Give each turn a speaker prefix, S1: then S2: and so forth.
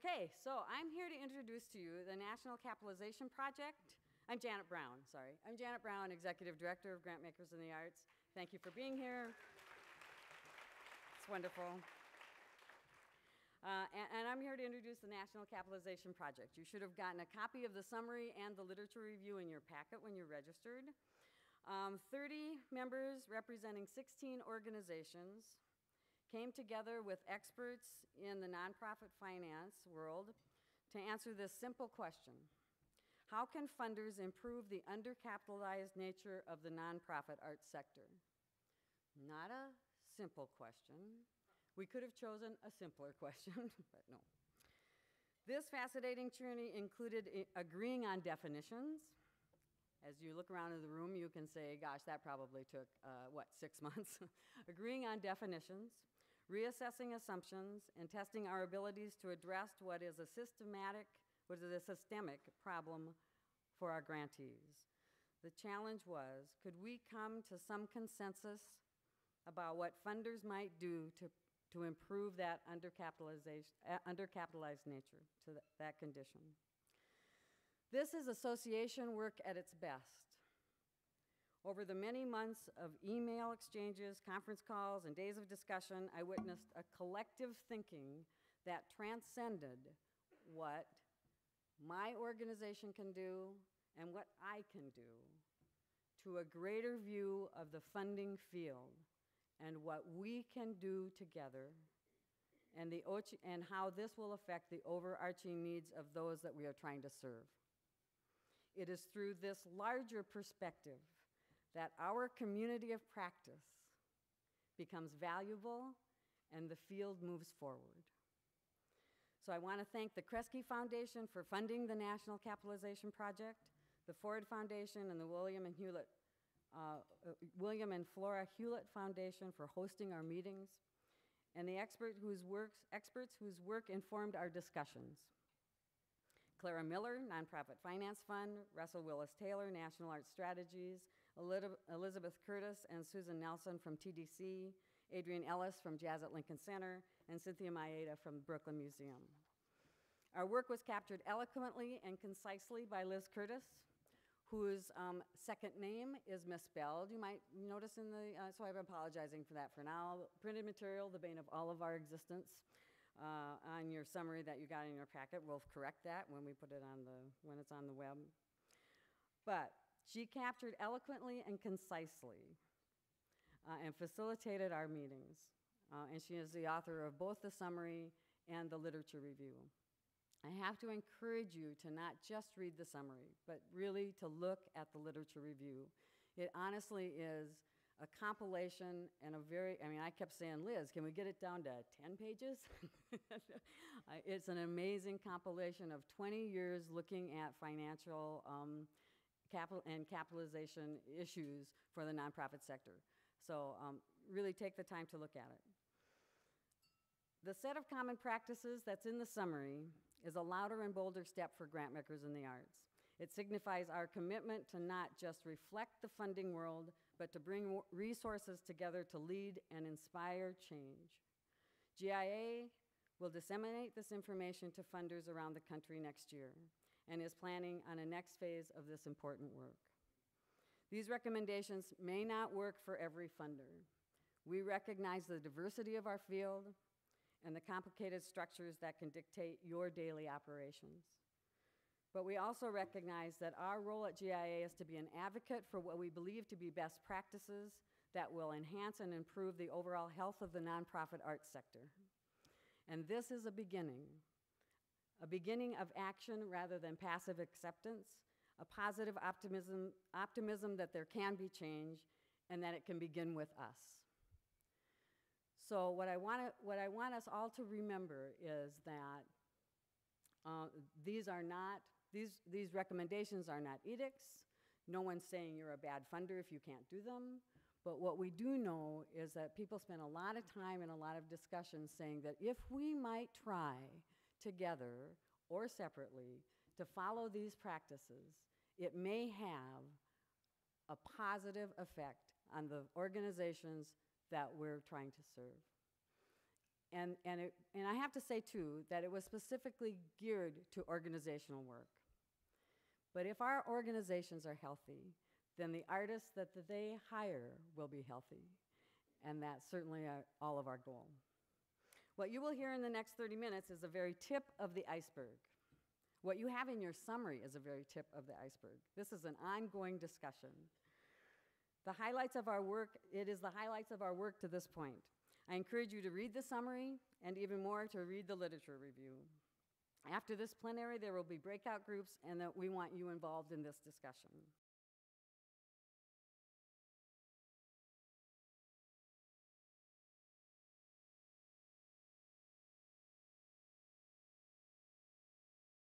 S1: Okay, so I'm here to introduce to you the National Capitalization Project. I'm Janet Brown, sorry. I'm Janet Brown, Executive Director of Grantmakers in the Arts. Thank you for being here. It's wonderful. And I'm here to introduce the National Capitalization Project. You should have gotten a copy of the summary and the literature review in your packet when you registered. 30 members representing 16 organizations came together with experts in the nonprofit finance world to answer this simple question. How can funders improve the undercapitalized nature of the nonprofit arts sector? Not a simple question. We could have chosen a simpler question, but no. This fascinating journey included agreeing on definitions. As you look around in the room, you can say, gosh, that probably took, 6 months? Agreeing on definitions, reassessing assumptions, and testing our abilities to address what is a systemic problem for our grantees. The challenge was, could we come to some consensus about what funders might do to improve that undercapitalized nature to that condition? This is association work at its best. Over the many months of email exchanges, conference calls, and days of discussion, I witnessed a collective thinking that transcended what my organization can do and what I can do to a greater view of the funding field and what we can do together and how this will affect the overarching needs of those that we are trying to serve. It is through this larger perspective that our community of practice becomes valuable and the field moves forward. So I want to thank the Kresge Foundation for funding the National Capitalization Project, the Ford Foundation, and the William and Flora Hewlett Foundation for hosting our meetings, and the experts whose work informed our discussions. Clara Miller, Nonprofit Finance Fund, Russell Willis Taylor, National Arts Strategies, Elizabeth Curtis and Susan Nelson from TDC, Adrienne Ellis from Jazz at Lincoln Center, and Cynthia Maeda from the Brooklyn Museum. Our work was captured eloquently and concisely by Liz Curtis, whose second name is misspelled. You might notice in the, so I'm apologizing for that for now. Printed material, the bane of all of our existence. On your summary that you got in your packet. We'll correct that when we put it on when it's on the web. But she captured eloquently and concisely and facilitated our meetings. And she is the author of both the summary and the literature review. I have to encourage you to not just read the summary, but really to look at the literature review. It honestly is a compilation and I kept saying, Liz, can we get it down to 10 pages? It's an amazing compilation of 20 years looking at financial capital and capitalization issues for the nonprofit sector. So really take the time to look at it. The set of common practices that's in the summary is a louder and bolder step for grantmakers in the arts. It signifies our commitment to not just reflect the funding world, but to bring resources together to lead and inspire change. GIA will disseminate this information to funders around the country next year and is planning on a next phase of this important work. These recommendations may not work for every funder. We recognize the diversity of our field and the complicated structures that can dictate your daily operations. But we also recognize that our role at GIA is to be an advocate for what we believe to be best practices that will enhance and improve the overall health of the nonprofit arts sector. And this is a beginning of action rather than passive acceptance, a positive optimism that there can be change and that it can begin with us. So what I want us all to remember is that these recommendations are not edicts. No one's saying you're a bad funder if you can't do them. But what we do know is that people spend a lot of time and a lot of discussion saying that if we might try together or separately to follow these practices, it may have a positive effect on the organizations that we're trying to serve. And I have to say, too, that it was specifically geared to organizational work. But if our organizations are healthy, then the artists that they hire will be healthy. And that's certainly all of our goal. What you will hear in the next 30 minutes is a very tip of the iceberg. What you have in your summary is a very tip of the iceberg. This is an ongoing discussion. The highlights of our work, it is the highlights of our work to this point. I encourage you to read the summary and even more to read the literature review. After this plenary, there will be breakout groups and that we want you involved in this discussion.